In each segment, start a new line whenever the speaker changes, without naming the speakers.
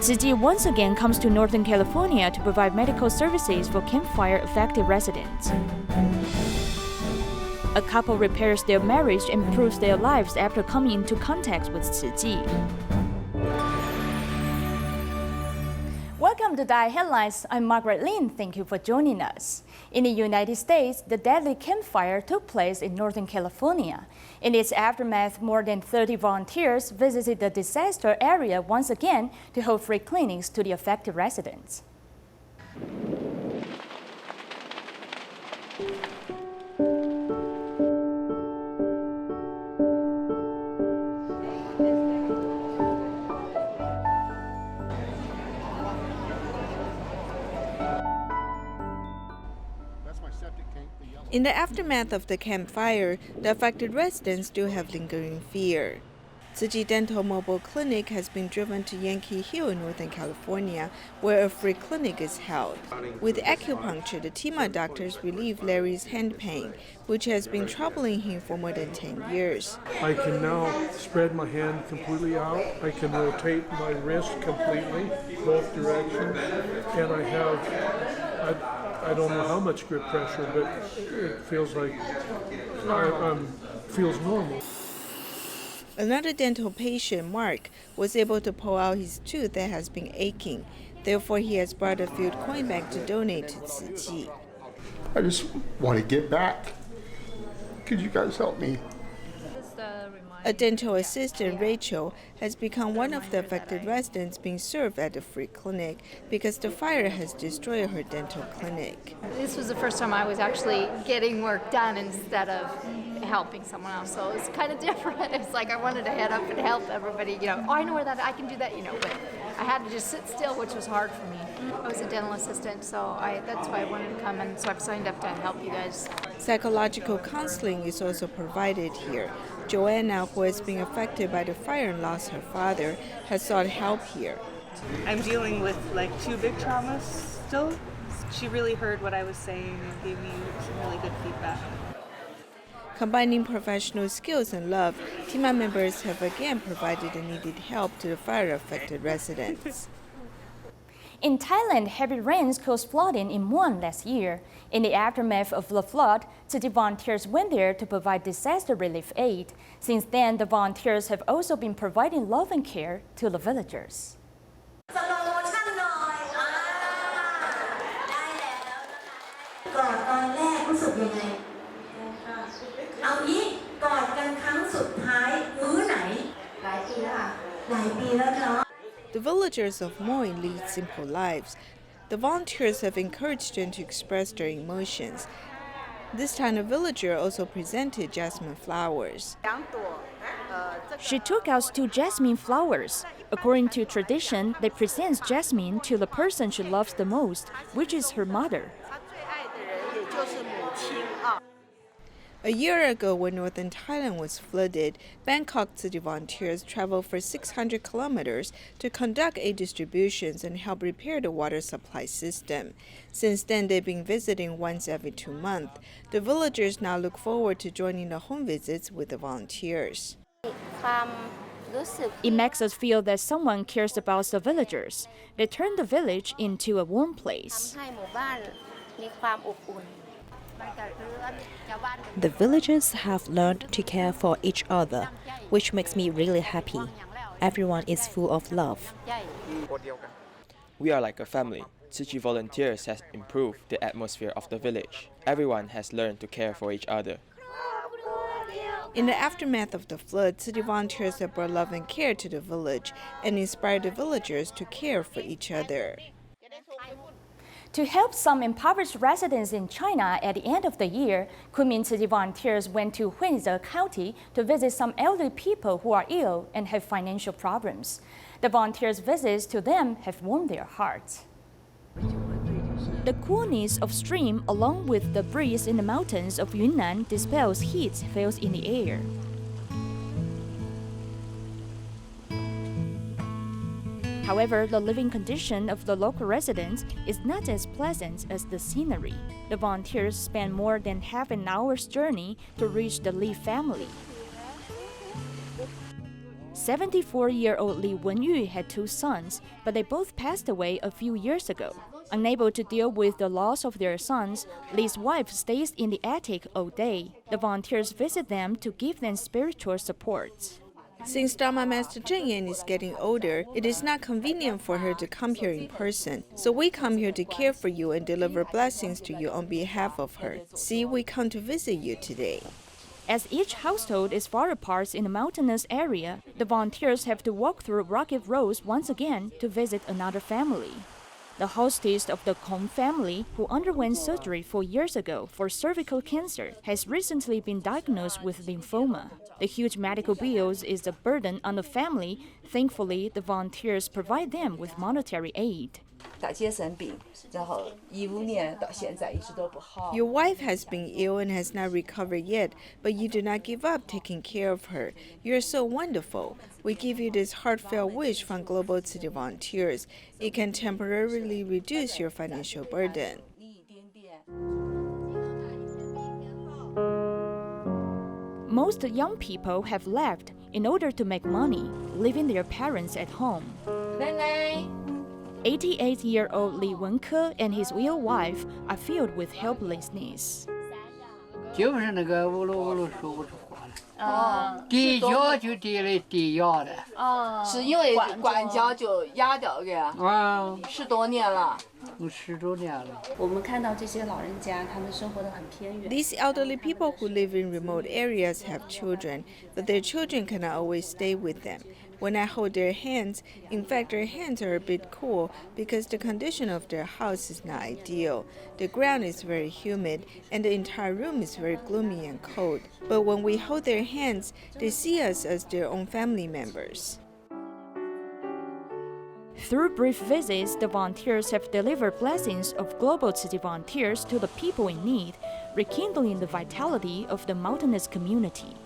Tzu Chi once again comes to Northern California to provide medical services for campfire-affected residents. A couple repairs their marriage and improves their lives after coming into contact with Tzu Chi. Welcome to DaAi Headlines. I'm Margaret Lin. Thank you for joining us. In the United States, the deadly campfire took place in Northern California. In its aftermath, more than 30 volunteers visited the disaster area once again to hold free cleanings to the affected residents.
In the aftermath of the campfire, the affected residents still have lingering fear. Tzu Chi Dental Mobile Clinic has been driven to Yankee Hill in Northern California, where a free clinic is held. With acupuncture, the team of doctors relieve Larry's hand pain, which has been troubling him for more than 10 years.
I can now spread my hand completely out. I can rotate my wrist completely, both directions, and I don't know how much grip pressure, but it feels like feels normal.
Another dental patient, Mark, was able to pull out his tooth that has been aching. Therefore, he has brought a filled coin bag to donate to Tzu Chi.
I just want to get back. Could you guys help me?
A dental assistant, Rachel, has become one of the affected residents being served at the free clinic because the fire has destroyed her dental clinic.
This was the first time I was actually getting work done instead of helping someone else, so it's kind of different. It's like I wanted to head up and help everybody, oh, I know where that, I can do that, but I had to just sit still, which was hard for me. I was a dental assistant, so that's why I wanted to come, and so I've signed up to help you guys.
Psychological counseling is also provided here. Joanna, who has been affected by the fire and lost her father, has sought help here.
I'm dealing with two big traumas still. She really heard what I was saying and gave me some really good feedback.
Combining professional skills and love, team members have again provided the needed help to the fire-affected residents.
In Thailand, heavy rains caused flooding in Muang last year. In the aftermath of the flood, Tzu Chi volunteers went there to provide disaster relief aid. Since then, the volunteers have also been providing love and care to the villagers.
The villagers of Muang lead simple lives. The volunteers have encouraged them to express their emotions. This time, a villager also presented jasmine flowers.
She took out 2 jasmine flowers. According to tradition, they present jasmine to the person she loves the most, which is her mother.
A year ago, when northern Thailand was flooded, Bangkok Tzu Chi volunteers traveled for 600 kilometers to conduct aid distributions and help repair the water supply system. Since then, they've been visiting once every 2 months. The villagers now look forward to joining the home visits with the volunteers.
It makes us feel that someone cares about the villagers. They turn the village into a warm place.
The villagers have learned to care for each other, which makes me really happy. Everyone is full of love.
We are like a family. Tzu Chi volunteers has improved the atmosphere of the village. Everyone has learned to care for each other.
In the aftermath of the flood, Tzu Chi volunteers have brought love and care to the village and inspired the villagers to care for each other.
To help some impoverished residents in China at the end of the year, Kunming Tzu Chi volunteers went to Huizhe County to visit some elderly people who are ill and have financial problems. The volunteers' visits to them have warmed their hearts. The coolness of stream along with the breeze in the mountains of Yunnan dispels heat feels in the air. However, the living condition of the local residents is not as pleasant as the scenery. The volunteers spend more than half an hour's journey to reach the Li family. 74-year-old Li Wenyu had 2 sons, but they both passed away a few years ago. Unable to deal with the loss of their sons, Li's wife stays in the attic all day. The volunteers visit them to give them spiritual support.
Since Dharma Master Zheng Yan is getting older, it is not convenient for her to come here in person. So we come here to care for you and deliver blessings to you on behalf of her. See, we come to visit you today.
As each household is far apart in a mountainous area, the volunteers have to walk through rugged roads once again to visit another family. The hostess of the Kong family, who underwent surgery 4 years ago for cervical cancer, has recently been diagnosed with lymphoma. The huge medical bills is a burden on the family. Thankfully, the volunteers provide them with monetary aid.
Your wife has been ill and has not recovered yet, but you do not give up taking care of her. You are so wonderful. We give you this heartfelt wish from Global Tzu Chi volunteers. It can temporarily reduce your financial burden.
Most young people have left in order to make money, leaving their parents at home. 88-year-old Li Wenke and his ill wife are filled with helplessness.
就是那个乌噜乌噜说不出话来。地脚就地了地压的。
是因为管教就压掉的呀。10多年了。
10多年了。
我们看到这些老人家，他们生活得很偏远。
These elderly people who live in remote areas have children, but their children cannot always stay with them. When I hold their hands, in fact, their hands are a bit cool because the condition of their house is not ideal. The ground is very humid and the entire room is very gloomy and cold. But when we hold their hands, they see us as their own family members.
Through brief visits, the volunteers have delivered blessings of Global Tzu Chi volunteers to the people in need, rekindling the vitality of the mountainous community.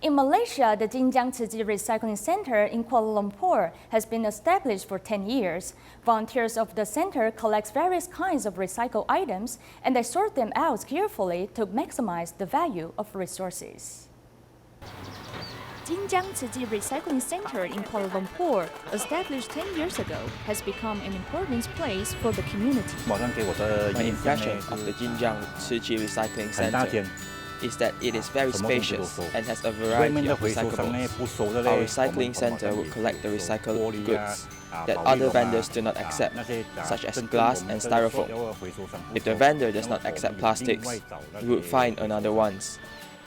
In Malaysia, the Jinjiang Tzu Chi Recycling Center in Kuala Lumpur has been established for 10 years. Volunteers of the center collect various kinds of recycled items and they sort them out carefully to maximize the value of resources. Jinjiang Tzu Chi Recycling Center in Kuala Lumpur, established 10 years ago, has become an important place for the community.
My impression of the Jinjiang Tzu Chi Recycling Center is that it is very spacious and has a variety of recyclables. Our recycling center will collect the recycled goods that other vendors do not accept, such as glass and styrofoam. If the vendor does not accept plastics, we would find another ones.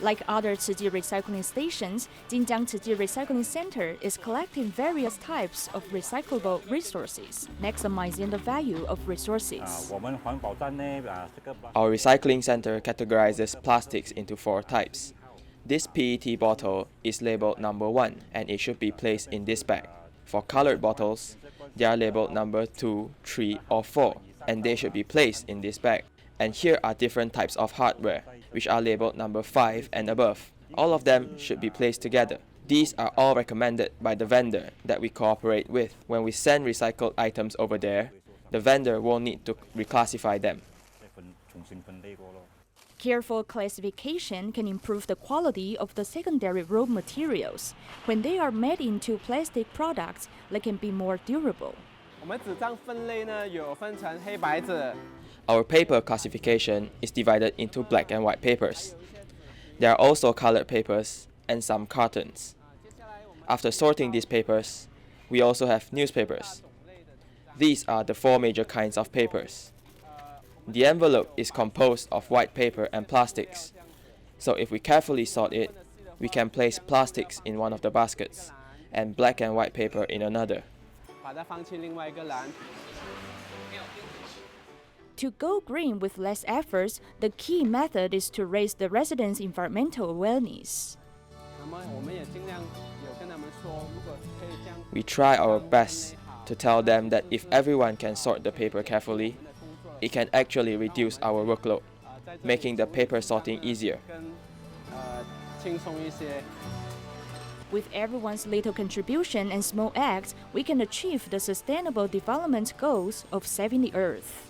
Like other Tzu Chi recycling stations, Jinjiang Tzu Chi Recycling Center is collecting various types of recyclable resources, maximizing the value of resources.
Our recycling center categorizes plastics into 4 types. This PET bottle is labeled number 1 and it should be placed in this bag. For colored bottles, they are labeled number 2, 3, or 4, and they should be placed in this bag. And here are different types of hardware, which are labeled number 5 and above. All of them should be placed together. These are all recommended by the vendor that we cooperate with. When we send recycled items over there, the vendor won't need to reclassify them.
Careful classification can improve the quality of the secondary raw materials. When they are made into plastic products, they can be more durable.
Our paper classification is divided into black and white papers. There are also colored papers and some cartons. After sorting these papers, we also have newspapers. These are the 4 major kinds of papers. The envelope is composed of white paper and plastics. So if we carefully sort it, we can place plastics in one of the baskets and black and white paper in another.
To go green with less efforts, the key method is to raise the residents' environmental awareness.
We try our best to tell them that if everyone can sort the paper carefully, it can actually reduce our workload, making the paper sorting easier.
With everyone's little contribution and small acts, we can achieve the sustainable development goals of saving the earth.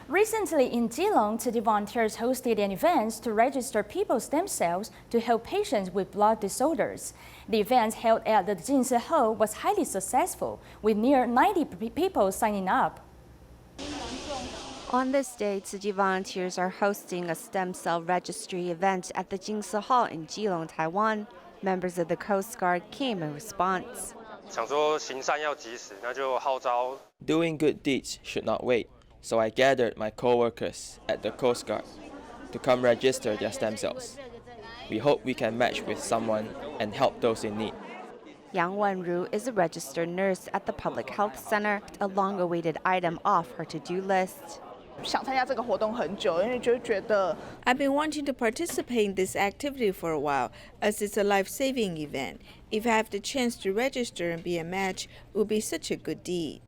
Recently in Geelong, Tzu Chi volunteers hosted an event to register people's stem cells to help patients with blood disorders. The event held at the Jinsi Hall was highly successful, with near 90 people signing up.
On this day, Tzu Chi volunteers are hosting a stem cell registry event at the Jinsi Hall in Geelong, Taiwan. Members of the Coast Guard came in response.
Doing good deeds should not wait, so I gathered my co-workers at the Coast Guard to come register their stem cells. We hope we can match with someone and help those in need.
Yang Wenru is a registered nurse at the Public Health Center, a long-awaited item off her to-do list.
I've been wanting to participate in this activity for a while, as it's a life-saving event. If I have the chance to register and be a match, it would be such a good deed.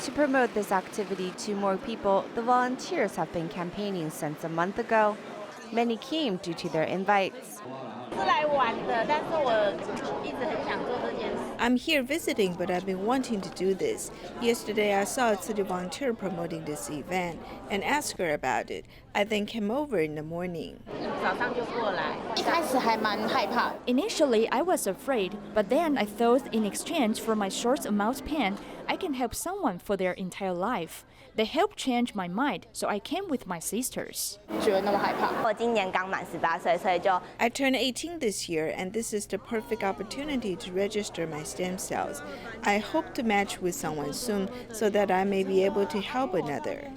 To promote this activity to more people, the volunteers have been campaigning since a month ago. Many came due to their invites.
I'm here visiting, but I've been wanting to do this. Yesterday, I saw a Tzu Chi volunteer promoting this event and asked her about it. I then came over in the morning.
Initially, I was afraid, but then I thought in exchange for my short amount pen, I can help someone for their entire life. They helped change my mind, so I came with my sisters.
I turned 18 this year, and this is the perfect opportunity to register my stem cells. I hope to match with someone soon so that I may be able to help another.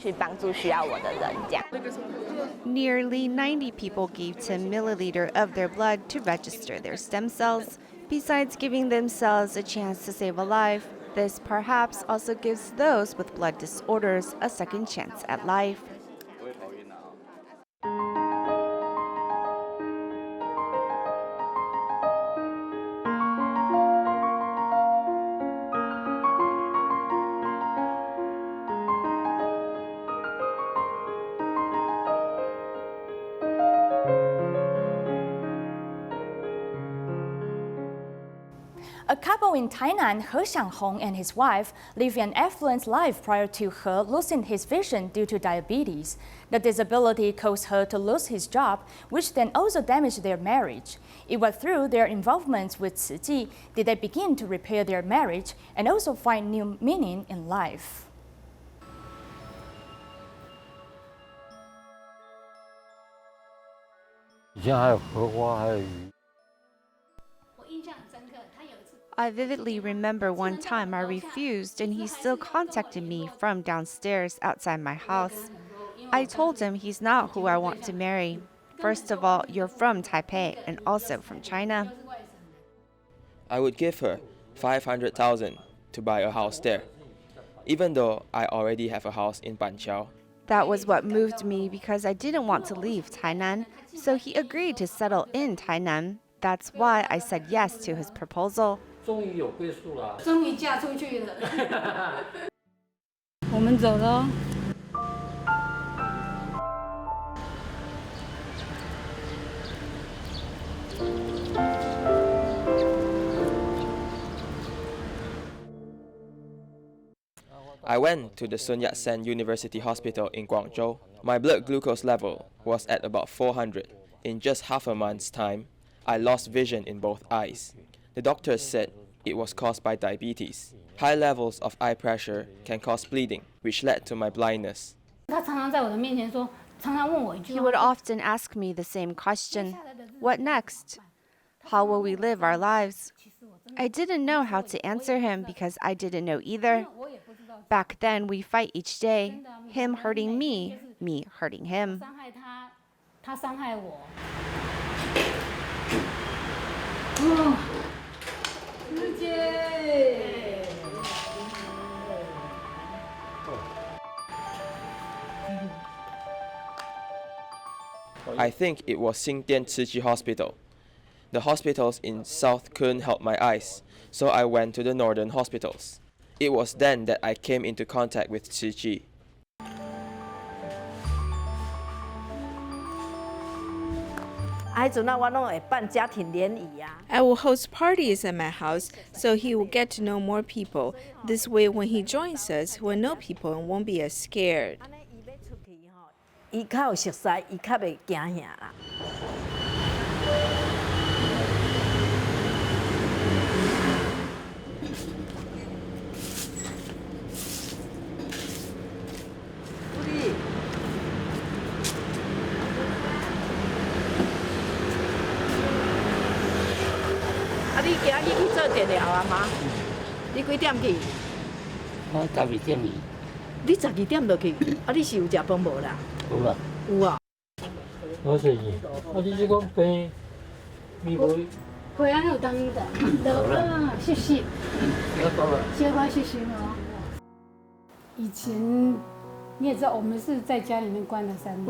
Nearly 90 people gave 10 milliliters of their blood to register their stem cells. Besides giving themselves a chance to save a life, this perhaps also gives those with blood disorders a second chance at life.
A couple in Thailand, He Xianghong and his wife, lived an affluent life prior to He losing his vision due to diabetes. The disability caused He to lose his job, which then also damaged their marriage. It was through their involvement with Tzu Chi did they begin to repair their marriage and also find new meaning in life.
I vividly remember one time I refused and he still contacted me from downstairs outside my house. I told him he's not who I want to marry. First of all, you're from Taipei and also from China.
I would give her 500,000 to buy a house there, even though I already have a house in Banqiao.
That was what moved me because I didn't want to leave Tainan, so he agreed to settle in Tainan. That's why I said yes to his proposal.
I went to the Sun Yat-sen University Hospital in Guangzhou. My blood glucose level was at about 400. In just half a month's time, I lost vision in both eyes. The doctors said it was caused by diabetes. High levels of eye pressure can cause bleeding, which led to my blindness.
He would often ask me the same question: what next? How will we live our lives? I didn't know how to answer him because I didn't know either. Back then, we fight each day, him hurting me, me hurting him.
I think it was Xingdian Tzu Chi Hospital. The hospitals in South couldn't help my eyes, so I went to the northern hospitals. It was then that I came into contact with Tzu Chi.
I will host parties at my house so he will get to know more people. This way, when he joins us, he will know people and won't be as scared.
We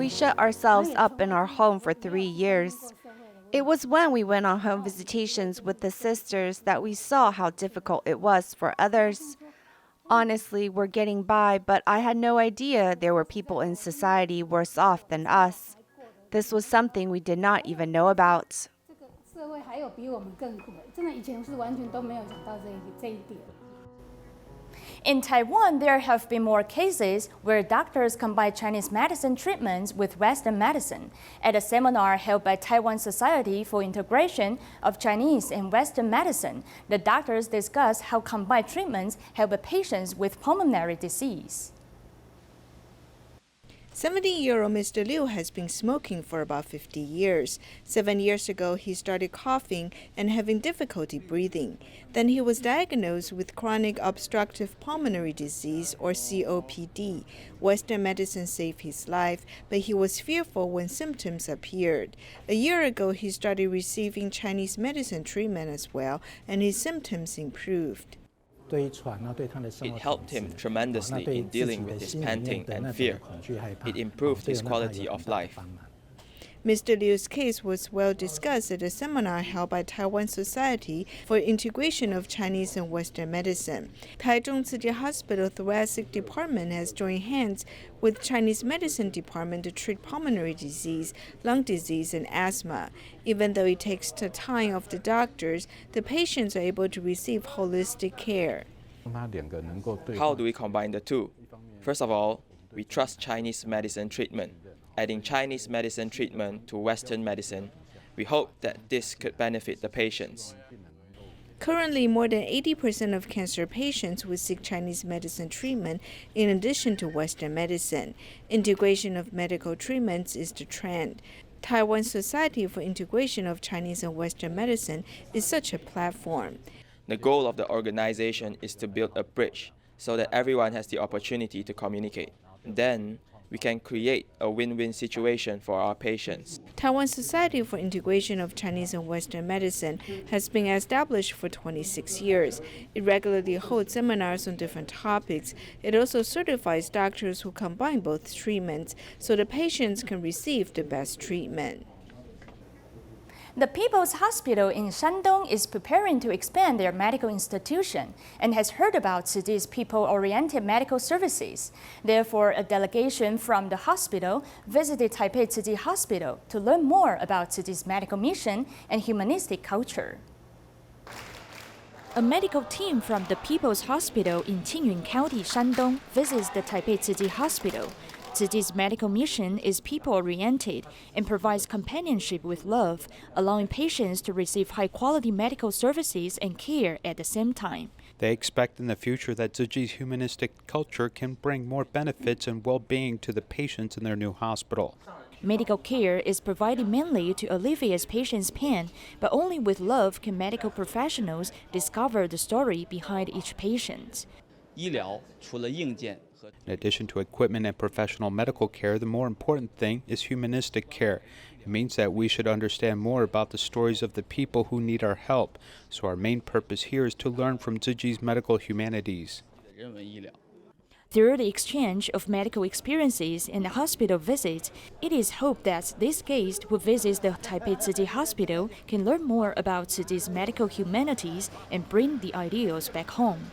shut ourselves up in our home for 3 years. It was when we went on home visitations with the sisters that we saw how difficult it was for others. Honestly, we're getting by, but I had no idea there were people in society worse off than us. This was something we did not even know about.
In Taiwan, there have been more cases where doctors combine Chinese medicine treatments with Western medicine. At a seminar held by Taiwan Society for Integration of Chinese and Western Medicine, the doctors discussed how combined treatments help patients with pulmonary disease.
70-year-old Mr. Liu has been smoking for about 50 years. 7 years ago, he started coughing and having difficulty breathing. Then he was diagnosed with chronic obstructive pulmonary disease, or COPD. Western medicine saved his life, but he was fearful when symptoms appeared. A year ago, he started receiving Chinese medicine treatment as well, and his symptoms improved.
It helped him tremendously in dealing with his panting and fear. It improved his quality of life.
Mr. Liu's case was well discussed at a seminar held by Taiwan Society for Integration of Chinese and Western Medicine. Taichung Tzu Chi Hospital Thoracic Department has joined hands with Chinese Medicine Department to treat pulmonary disease, lung disease, and asthma. Even though it takes the time of the doctors, the patients are able to receive holistic care.
How do we combine the two? First of all, we trust Chinese medicine treatment. Adding Chinese medicine treatment to Western medicine, we hope that this could benefit the patients.
Currently, more than 80% of cancer patients will seek Chinese medicine treatment in addition to Western medicine. Integration of medical treatments is the trend. Taiwan Society for Integration of Chinese and Western Medicine is such a platform.
The goal of the organization is to build a bridge so that everyone has the opportunity to communicate. Then, we can create a win-win situation for our patients.
Taiwan Society for Integration of Chinese and Western Medicine has been established for 26 years. It regularly holds seminars on different topics. It also certifies doctors who combine both treatments so the patients can receive the best treatment.
The People's Hospital in Shandong is preparing to expand their medical institution and has heard about Tzu Chi's people-oriented medical services. Therefore, a delegation from the hospital visited Taipei Tzu Chi Hospital to learn more about Tzu Chi's medical mission and humanistic culture. A medical team from the People's Hospital in Qingyun County, Shandong, visits the Taipei Tzu Chi Hospital. Tzu Chi's medical mission is people-oriented and provides companionship with love, allowing patients to receive high-quality medical services and care at the same time.
They expect in the future that Tzu Chi's humanistic culture can bring more benefits and well-being to the patients in their new hospital.
Medical care is provided mainly to alleviate patients' pain, but only with love can medical professionals discover the story behind each patient.
In addition to equipment and professional medical care, the more important thing is humanistic care. It means that we should understand more about the stories of the people who need our help. So our main purpose here is to learn from Tzu Chi's medical humanities.
Through the exchange of medical experiences and the hospital visits, it is hoped that this guest who visits the Taipei Tzu Chi Hospital can learn more about Tzu Chi's medical humanities and bring the ideals back home.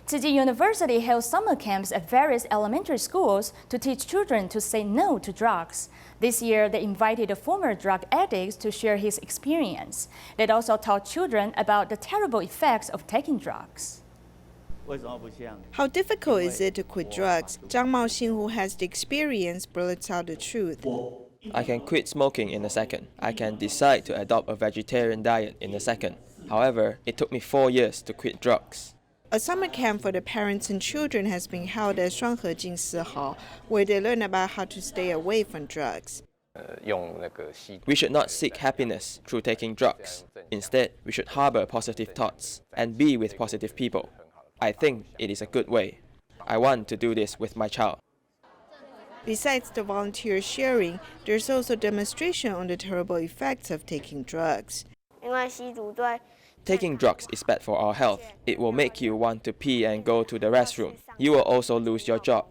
Tzu Chi University held summer camps at various elementary schools to teach children to say no to drugs. This year, they invited former drug addicts to share his experience. They also taught children about the terrible effects of taking drugs.
How difficult is it to quit drugs? Zhang Maoxing, who has the experience, blurts out the truth.
I can quit smoking in a second. I can decide to adopt a vegetarian diet in a second. However, it took me 4 years to quit drugs.
A summer camp for the parents and children has been held at Shuanghejing Sihao, where they learn about how to stay away from drugs.
We should not seek happiness through taking drugs. Instead, we should harbor positive thoughts and be with positive people. I think it is a good way. I want to do this with my child.
Besides the volunteer sharing, there's also demonstration on the terrible effects of taking drugs.
Taking drugs is bad for our health. It will make you want to pee and go to the restroom. You will also lose your job.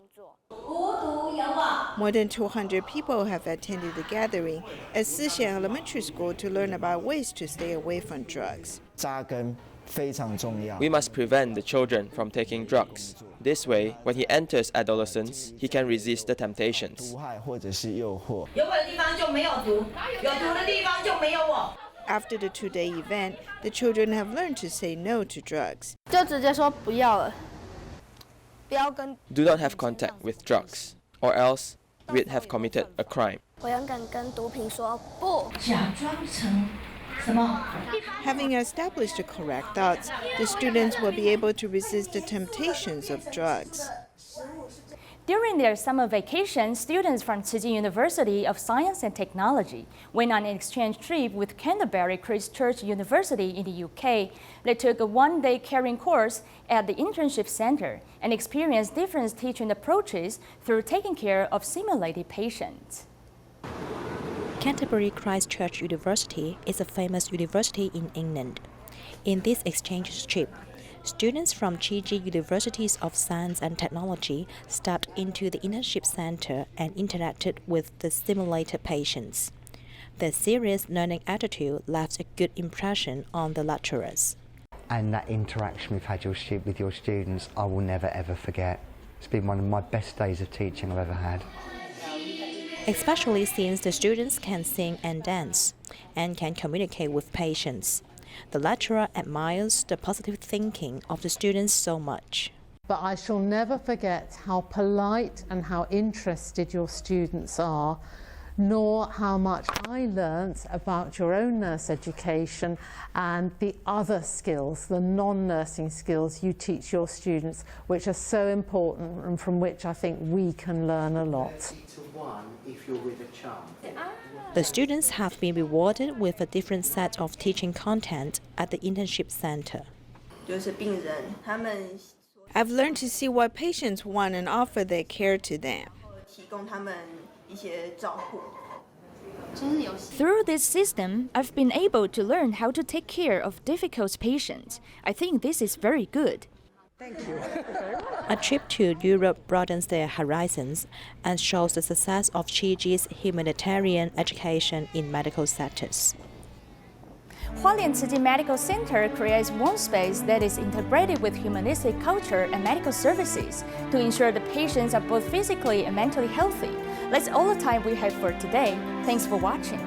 More than 200 people have attended the gathering at Sixian Elementary School to learn about ways to stay away from drugs.
We must prevent the children from taking drugs. This way, when he enters adolescence, he can resist the temptations.
After the two-day event, the children have learned to say no to drugs.
Do not have contact with drugs, or else we'd have committed a crime.
Having established the correct thoughts, the students will be able to resist the temptations of drugs.
During their summer vacation, students from Tzu Chi University of Science and Technology went on an exchange trip with Canterbury Christ Church University in the UK. They took a one-day caring course at the internship center and experienced different teaching approaches through taking care of simulated patients.
Canterbury Christ Church University is a famous university in England. In this exchange trip, students from Tzu Chi Universities of Science and Technology stepped into the internship center and interacted with the simulated patients. Their serious learning attitude left a good impression on the lecturers.
And that interaction we've had with your students, I will never ever forget. It's been one of my best days of teaching I've ever had.
Especially since the students can sing and dance and can communicate with patients. The lecturer admires the positive thinking of the students so much.
But I shall never forget how polite and how interested your students are, nor how much I learnt about your own nurse education and the other skills, the non-nursing skills you teach your students, which are so important and from which I think we can learn a lot.
The students have been rewarded with a different set of teaching content at the internship center.
I've learned to see what patients want and offer their care to them.
Through this system, I've been able to learn how to take care of difficult patients. I think this is very good.
Thank you.
A trip to Europe broadens their horizons and shows the success of Tzu Chi's humanitarian education in medical sectors.
Hualien Tzu Chi Medical Center creates one space that is integrated with humanistic culture and medical services to ensure the patients are both physically and mentally healthy. That's all the time we have for today. Thanks for watching.